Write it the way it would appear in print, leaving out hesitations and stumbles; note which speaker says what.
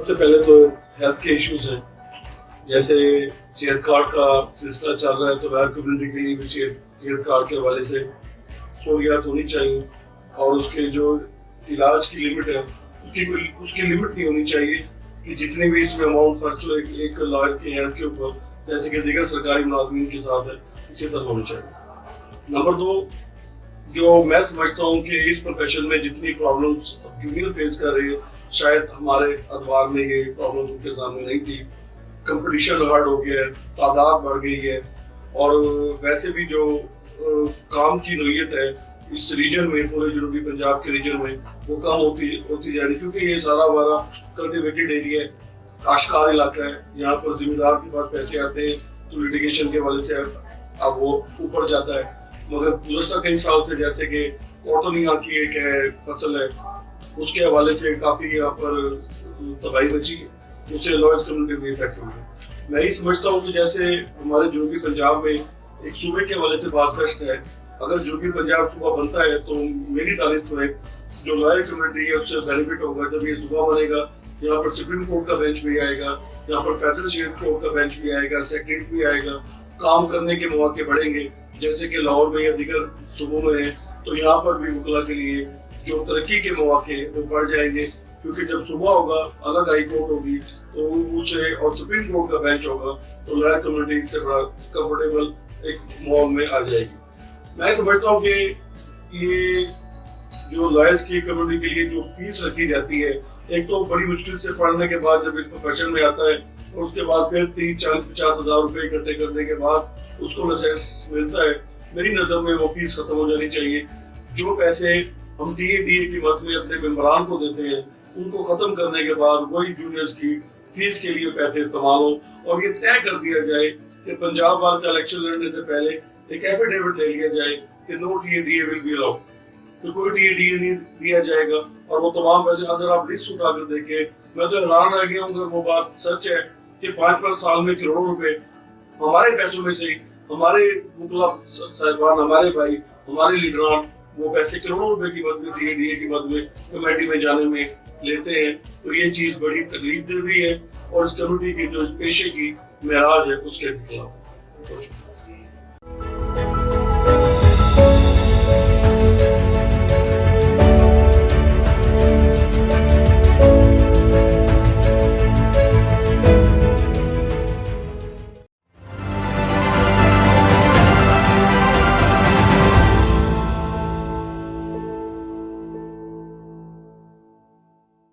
Speaker 1: सबसे पहले तो हेल्थ के इश्यूज हैं, जैसे सेहत कार्ड का सिलसिला चल रहा है, तो लॉयर कम्युनिटी के लिए भी सेहत कार्ड के हवाले से सहूलियात होनी चाहिए और उसके जो इलाज की लिमिट है उसकी लिमिट नहीं होनी चाहिए कि जितनी भी इसमें अमाउंट खर्च हो एक लॉयर के हेल्थ के ऊपर, जैसे कि दीगर सरकारी मुलाजमीन के साथ है, इसी तरह होनी चाहिए। नंबर 2, जो मैं समझता हूँ कि इस प्रोफेशन में जितनी प्रॉब्लम्स जूनियर फेस कर रही है, शायद हमारे अदवार में ये प्रॉब्लम उनके सामने नहीं थी। कंपटीशन हार्ड हो गया है, तादाद बढ़ गई है और वैसे भी जो काम की नोयत है इस रीजन में, पूरे जनूबी पंजाब के रीजन में, वो कम होती जा रही, क्योंकि ये सारा हमारा कल्टिवेटेड एरिया है, काश्तकार इलाका है। यहाँ पर जिम्मेदार के पास पैसे आते हैं तो लिटिगेशन के हवाले से अब वो ऊपर जाता है। मगर गुज़श्ता कई साल से, जैसे कि कॉटन यहाँ की एक फसल है, उसके हवाले से काफ़ी यहाँ पर तबाही बची है, उससे लॉयर्स कम्युनिटी भी इफेक्ट हुई है। मैं ये समझता हूँ कि जैसे हमारे जनूबी पंजाब में एक सूबे के हवाले से बाज़गश्त है, अगर जनूबी पंजाब सूबा बनता है तो मेरी तारीफ तो है जो लॉयर कम्युनिटी है उससे बेनिफिट होगा। जब ये सूबा बनेगा, यहाँ पर सुप्रीम कोर्ट का बेंच भी आएगा, यहाँ पर फेडरल स्टेट कोर्ट का बेंच भी आएगा, सेक्रेटरी भी आएगा, काम करने के मौके बढ़ेंगे, जैसे कि लाहौर में या दीगर सूबों में है। तो यहाँ पर भी वकला के लिए जो तरक्की के मौके वो बढ़ जाएंगे, क्योंकि जब सुबह होगा अलग हाई कोर्ट होगी तो उसे और सुप्रीम कोर्ट का बेंच होगा, तो लॉयर कम्युनिटी से बड़ा कंफर्टेबल एक माहौल में आ जाएगी। मैं समझता हूँ कि ये जो लॉयर्स की कम्युनिटी के लिए जो फीस रखी जाती है, एक तो बड़ी मुश्किल से पढ़ने के बाद जब इस प्रोफेशन में आता है और उसके बाद फिर 30-40-50 हज़ार रुपए इकट्ठे करने के बाद उसको लाइसेंस मिलता है, मेरी नज़र में वो फीस खत्म हो जानी चाहिए। जो पैसे हम DA की मद में अपने मेंबरान को देते हैं, उनको खत्म करने के बाद वही जूनियर्स की फीस के लिए पैसे इस्तेमाल हो और ये तय कर दिया जाए कि पंजाब बार का इलेक्शन लड़ने से पहले एक एफिडेविट ले लिया जाए कि no DA will be allowed, तो कोई DA नहीं दिया जाएगा। और वो तमाम पैसे अगर आप लिस्ट उठाकर देखें, मैं तो हैरान रह गया हूँ अगर वो बात सच है कि 5 साल में करोड़ों रुपए हमारे पैसों में से हमारे मुखला साहिबान, हमारे भाई, हमारे लीडरान वो पैसे करोड़ों रुपए की मद में DA की मद में कमेटी में जाने में लेते हैं। तो ये चीज़ बड़ी तकलीफ दे भी है और इस कमेटी की जो पेशे की मेराज है उसके खिलाफ।